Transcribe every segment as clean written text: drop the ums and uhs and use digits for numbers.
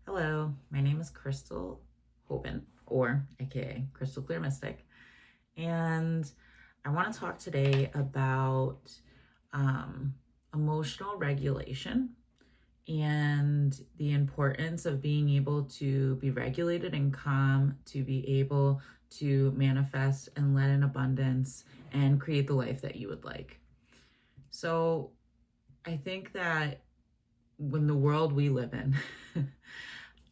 Hello, my name is Crystal Hoban, or aka Crystal Clear Mystic, and I want to talk today about emotional regulation and the importance of being able to be regulated and calm, to be able to manifest and let in abundance and create the life that you would like. So I think that when the world we live in,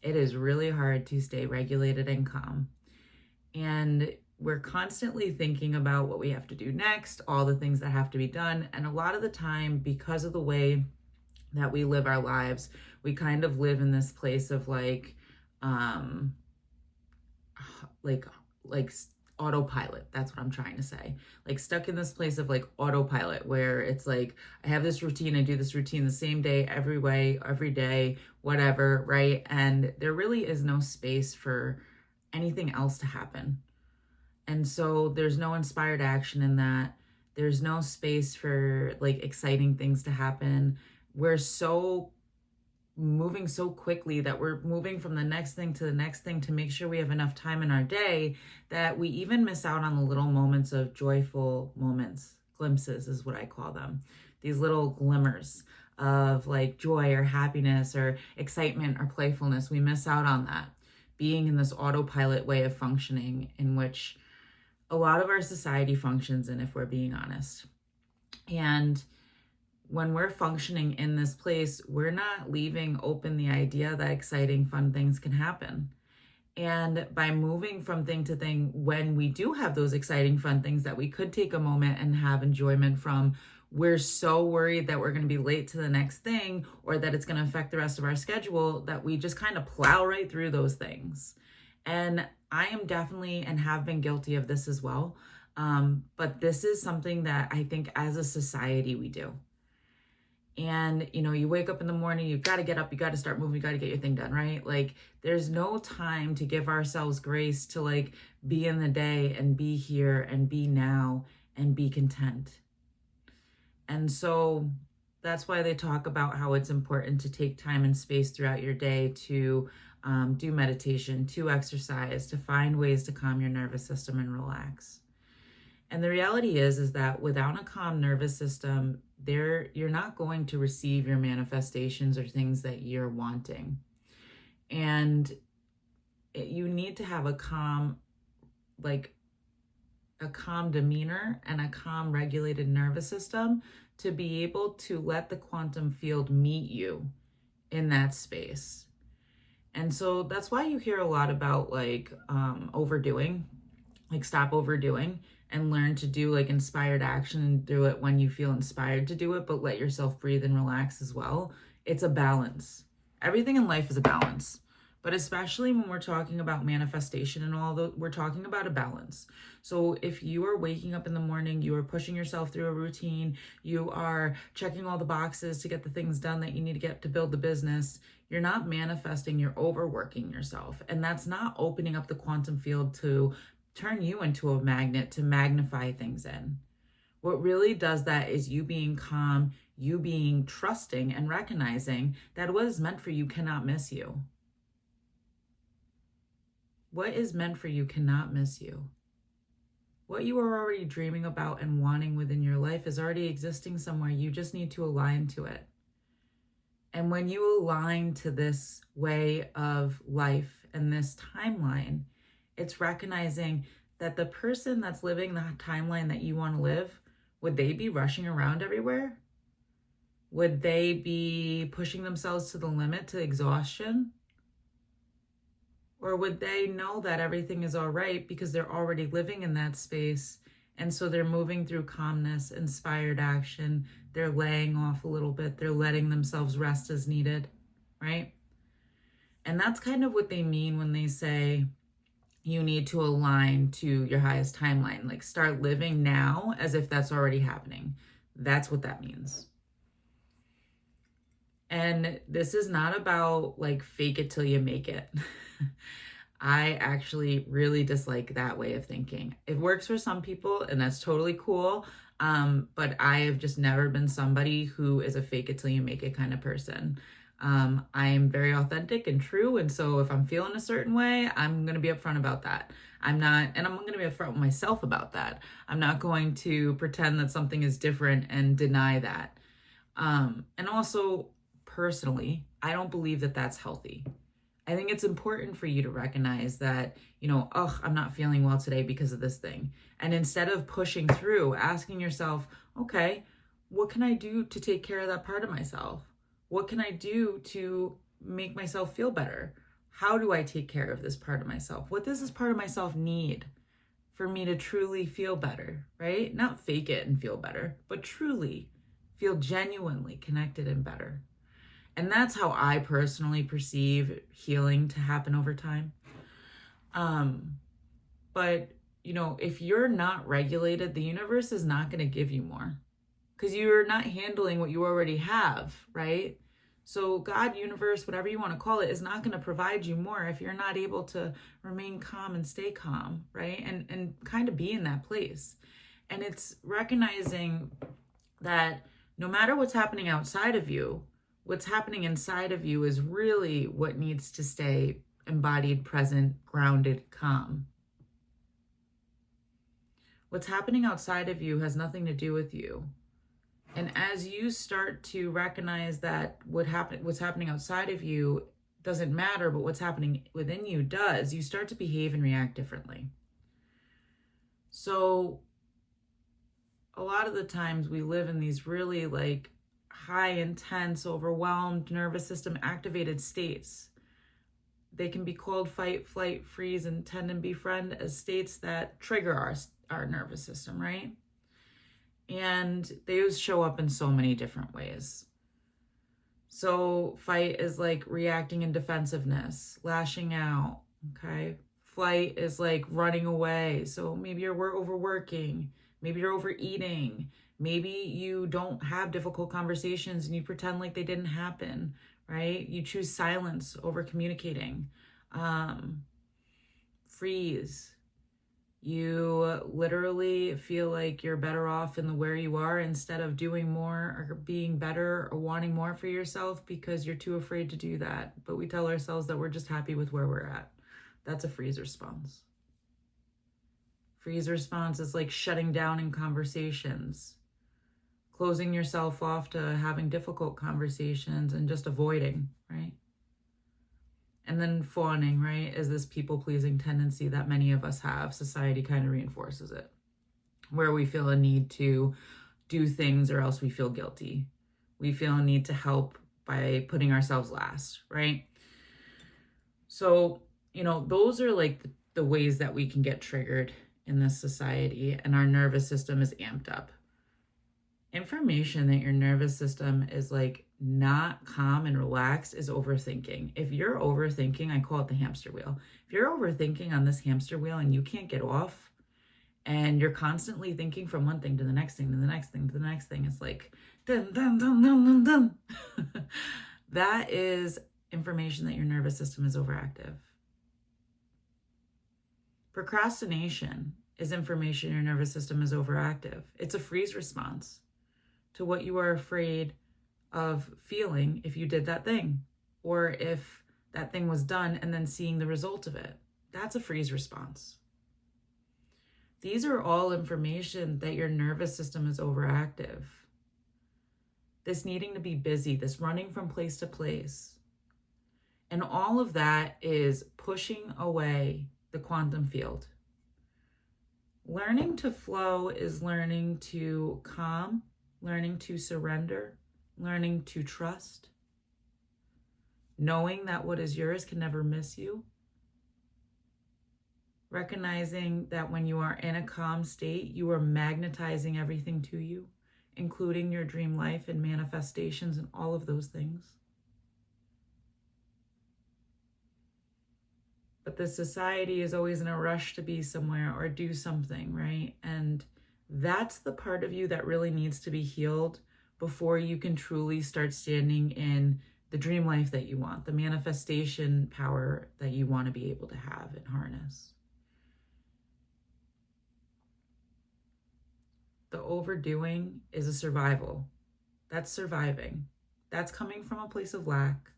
it is really hard to stay regulated and calm. And we're constantly thinking about what we have to do next, all the things that have to be done. And a lot of the time, because of the way that we live our lives, we kind of live in this place of like autopilot. That's what I'm trying to say. Like stuck in this place of like autopilot where it's like, I have this routine, I do this routine the same day, every way, every day, whatever, right? And there really is no space for anything else to happen. And so there's no inspired action in that. There's no space for like exciting things to happen. We're so moving so quickly that we're moving from the next thing to the next thing to make sure we have enough time in our day that we even miss out on the little moments of joyful moments. Glimpses is what I call them. These little glimmers of like joy or happiness or excitement or playfulness. We miss out on that, being in this autopilot way of functioning in which a lot of our society functions in, if we're being honest. And when we're functioning in this place, we're not leaving open the idea that exciting, fun things can happen. And by moving from thing to thing, when we do have those exciting, fun things that we could take a moment and have enjoyment from, we're so worried that we're going to be late to the next thing or that it's going to affect the rest of our schedule that we just kind of plow right through those things. And I am definitely and have been guilty of this as well. But this is something that I think as a society we do. And, you wake up in the morning, you've got to get up, you got to start moving, you got to get your thing done, right? Like there's no time to give ourselves grace to like be in the day and be here and be now and be content. And so that's why they talk about how it's important to take time and space throughout your day to do meditation, to exercise, to find ways to calm your nervous system and relax. And the reality is that without a calm nervous system, you're not going to receive your manifestations or things that you're wanting. And you need to have a calm demeanor and a calm regulated nervous system to be able to let the quantum field meet you in that space. And so that's why you hear a lot about overdoing, like stop overdoing and learn to do like inspired action and do it when you feel inspired to do it, but let yourself breathe and relax as well. It's a balance. Everything in life is a balance, but especially when we're talking about manifestation and all that, we're talking about a balance. So if you are waking up in the morning, you are pushing yourself through a routine, you are checking all the boxes to get the things done that you need to get to build the business, you're not manifesting, you're overworking yourself. And that's not opening up the quantum field to turn you into a magnet to magnify things in. What really does that is you being calm, you being trusting and recognizing that what is meant for you cannot miss you. What is meant for you cannot miss you. What you are already dreaming about and wanting within your life is already existing somewhere. You just need to align to it. And when you align to this way of life and this timeline, it's recognizing that the person that's living the timeline that you want to live, would they be rushing around everywhere? Would they be pushing themselves to the limit, to exhaustion? Or would they know that everything is all right because they're already living in that space? And so they're moving through calmness, inspired action. They're laying off a little bit. They're letting themselves rest as needed, right? And that's kind of what they mean when they say, you need to align to your highest timeline. Like start living now as if that's already happening. That's what that means. And this is not about like fake it till you make it. I actually really dislike that way of thinking. It works for some people and that's totally cool. But I have just never been somebody who is a fake it till you make it kind of person. I'm very authentic and true. And so if I'm feeling a certain way, I'm going to be upfront about that. I'm going to be upfront with myself about that. I'm not going to pretend that something is different and deny that. And also, personally, I don't believe that that's healthy. I think it's important for you to recognize that, oh, I'm not feeling well today because of this thing. And instead of pushing through, asking yourself, okay, what can I do to take care of that part of myself? What can I do to make myself feel better? How do I take care of this part of myself? What does this part of myself need for me to truly feel better, right? Not fake it and feel better, but truly feel genuinely connected and better. And that's how I personally perceive healing to happen over time. But if you're not regulated, the universe is not going to give you more because you're not handling what you already have, right? So God, universe, whatever you want to call it, is not going to provide you more if you're not able to remain calm and stay calm, right? And kind of be in that place. And it's recognizing that no matter what's happening outside of you, what's happening inside of you is really what needs to stay embodied, present, grounded, calm. What's happening outside of you has nothing to do with you. And as you start to recognize that what's happening outside of you doesn't matter, but what's happening within you does, you start to behave and react differently. So a lot of the times we live in these really high, intense, overwhelmed, nervous system activated states. They can be called fight, flight, freeze, and tend and befriend as states that trigger our nervous system, right? And they show up in so many different ways. So fight is like reacting in defensiveness, lashing out, okay? Flight is like running away. So maybe you're overworking, maybe you're overeating, maybe you don't have difficult conversations and you pretend like they didn't happen, right? You choose silence over communicating. Freeze. You literally feel like you're better off in where you are instead of doing more or being better or wanting more for yourself because you're too afraid to do that. But we tell ourselves that we're just happy with where we're at. That's a freeze response. Freeze response is like shutting down in conversations, closing yourself off to having difficult conversations and just avoiding, right? And then fawning, right, is this people-pleasing tendency that many of us have. Society kind of reinforces it, where we feel a need to do things or else we feel guilty. We feel a need to help by putting ourselves last, right? So, those are like the ways that we can get triggered in this society, and our nervous system is amped up. Information that your nervous system is not calm and relaxed is overthinking. If you're overthinking, I call it the hamster wheel. If you're overthinking on this hamster wheel and you can't get off and you're constantly thinking from one thing to the next thing to the next thing to the next thing, it's like dun dun dun dun dun dun. That is information that your nervous system is overactive. Procrastination is information your nervous system is overactive. It's a freeze response to what you are afraid of feeling if you did that thing, or if that thing was done and then seeing the result of it. That's a freeze response. These are all information that your nervous system is overactive. This needing to be busy, this running from place to place. And all of that is pushing away the quantum field. Learning to flow is learning to calm, learning to surrender, learning to trust, knowing that what is yours can never miss you, recognizing that when you are in a calm state, you are magnetizing everything to you, including your dream life and manifestations and all of those things. But the society is always in a rush to be somewhere or do something, right? And that's the part of you that really needs to be healed before you can truly start standing in the dream life that you want, the manifestation power that you want to be able to have and harness. The overdoing is a survival. That's surviving. That's coming from a place of lack.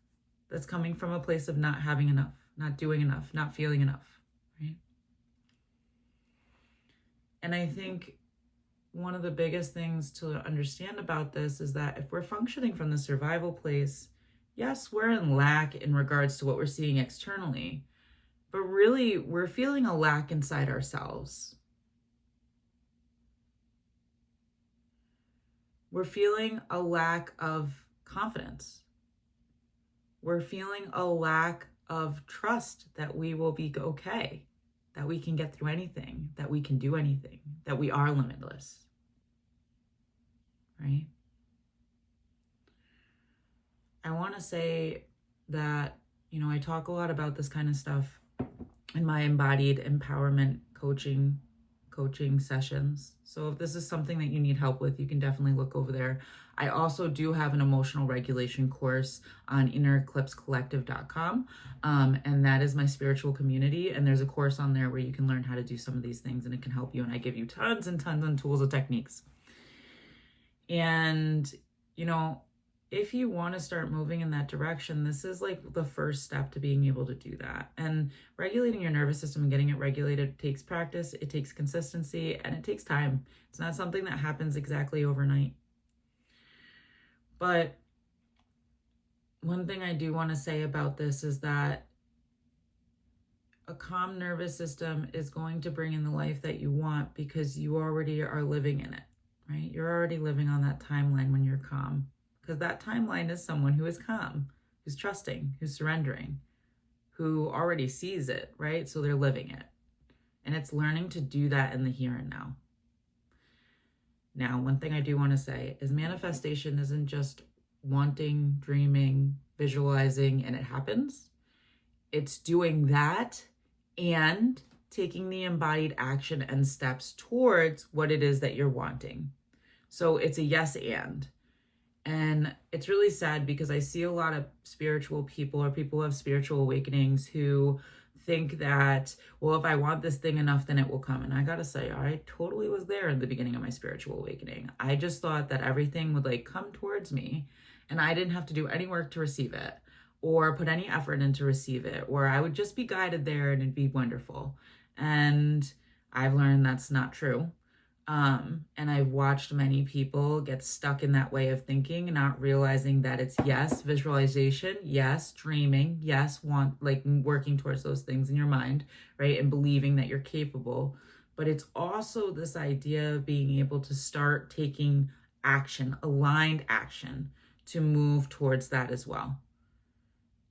that's coming from a place of not having enough, not doing enough, not feeling enough, right? And I think one of the biggest things to understand about this is that if we're functioning from the survival place, yes, we're in lack in regards to what we're seeing externally, but really we're feeling a lack inside ourselves. We're feeling a lack of confidence. We're feeling a lack of trust that we will be okay, that we can get through anything, that we can do anything, that we are limitless, right? I want to say that, I talk a lot about this kind of stuff in my Embodied Empowerment Coaching sessions. So if this is something that you need help with, you can definitely look over there. I also do have an emotional regulation course on innereclipsecollective.com. And that is my spiritual community. And there's a course on there where you can learn how to do some of these things, and it can help you. And I give you tons and tons of tools and techniques. And, if you want to start moving in that direction, this is like the first step to being able to do that. And regulating your nervous system and getting it regulated takes practice, it takes consistency, and it takes time. It's not something that happens exactly overnight. But one thing I do want to say about this is that a calm nervous system is going to bring in the life that you want because you already are living in it, right? You're already living on that timeline when you're calm. Because that timeline is someone who is calm, who's trusting, who's surrendering, who already sees it, right? So they're living it. And it's learning to do that in the here and now. Now, one thing I do want to say is manifestation isn't just wanting, dreaming, visualizing, and it happens. It's doing that and taking the embodied action and steps towards what it is that you're wanting. So it's a yes and. And it's really sad because I see a lot of spiritual people or people who have spiritual awakenings who think that, well, if I want this thing enough, then it will come. And I got to say, I totally was there in the beginning of my spiritual awakening. I just thought that everything would come towards me and I didn't have to do any work to receive it or put any effort in to receive it, or I would just be guided there and it'd be wonderful. And I've learned that's not true. And I've watched many people get stuck in that way of thinking, not realizing that it's yes, visualization, yes, dreaming, yes, working towards those things in your mind, right? And believing that you're capable. But it's also this idea of being able to start taking action, aligned action to move towards that as well.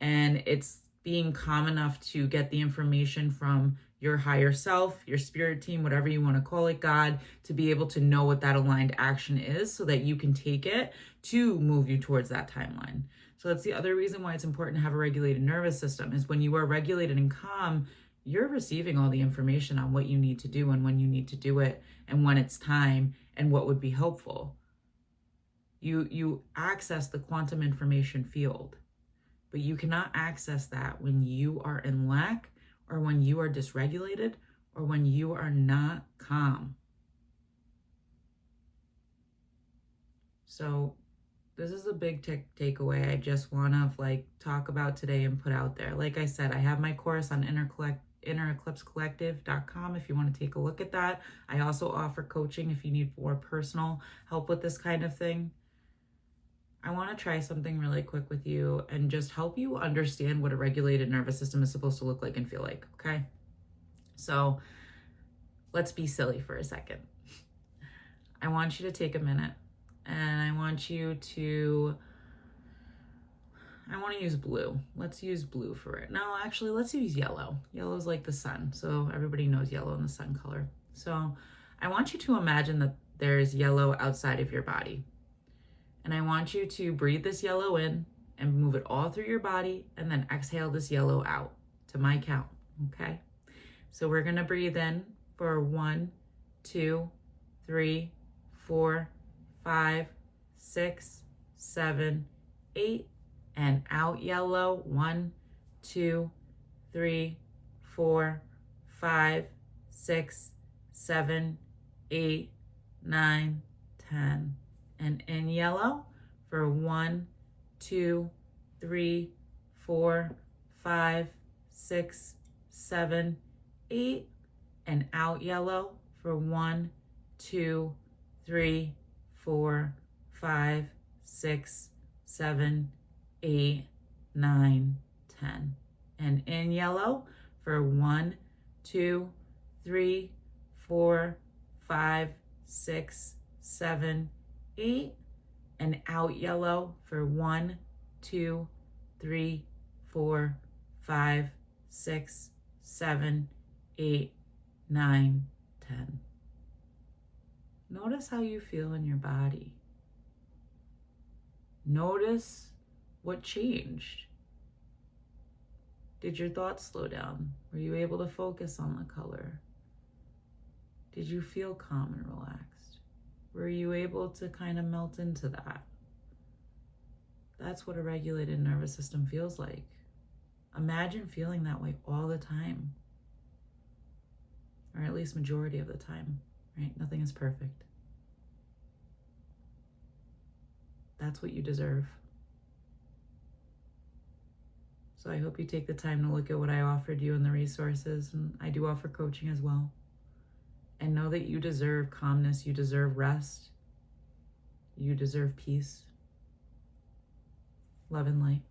And it's being calm enough to get the information from your higher self, your spirit team, whatever you want to call it, God, to be able to know what that aligned action is so that you can take it to move you towards that timeline. So that's the other reason why it's important to have a regulated nervous system, is when you are regulated and calm, you're receiving all the information on what you need to do and when you need to do it and when it's time and what would be helpful. You access the quantum information field, but you cannot access that when you are in lack, or when you are dysregulated, or when you are not calm. So this is a big takeaway I just want to talk about today and put out there. Like I said, I have my course on innereclipsecollective.com if you want to take a look at that. I also offer coaching if you need more personal help with this kind of thing. I want to try something really quick with you and just help you understand what a regulated nervous system is supposed to look like and feel like, okay? So let's be silly for a second. I want you to take a minute and I want to use blue. Let's use blue for it. No, actually, let's use yellow. Yellow is like the sun. So everybody knows yellow and the sun color. So I want you to imagine that there's yellow outside of your body. And I want you to breathe this yellow in and move it all through your body and then exhale this yellow out to my count, okay? So we're gonna breathe in for 1, 2, 3, 4, 5, 6, 7, 8, and out yellow. 1, 2, 3, 4, 5, 6, 7, 8, 9, 10. And in yellow for 1, 2, 3, 4, 5, 6, 7, 8, and out yellow for 1, 2, 3, 4, 5, 6, 7, 8, 9, 10. And in yellow for 1, 2, 3, 4, 5, 6, 7, 8. And out yellow for 1, 2, 3, 4, 5, 6, 7, 8, 9, 10. Notice how you feel in your body. Notice what changed. Did your thoughts slow down? Were you able to focus on the color? Did you feel calm and relaxed? Were you able to kind of melt into that? That's what a regulated nervous system feels like. Imagine feeling that way all the time, or at least majority of the time, right? Nothing is perfect. That's what you deserve. So I hope you take the time to look at what I offered you and the resources, and I do offer coaching as well. And know that you deserve calmness, you deserve rest, you deserve peace. Love and light.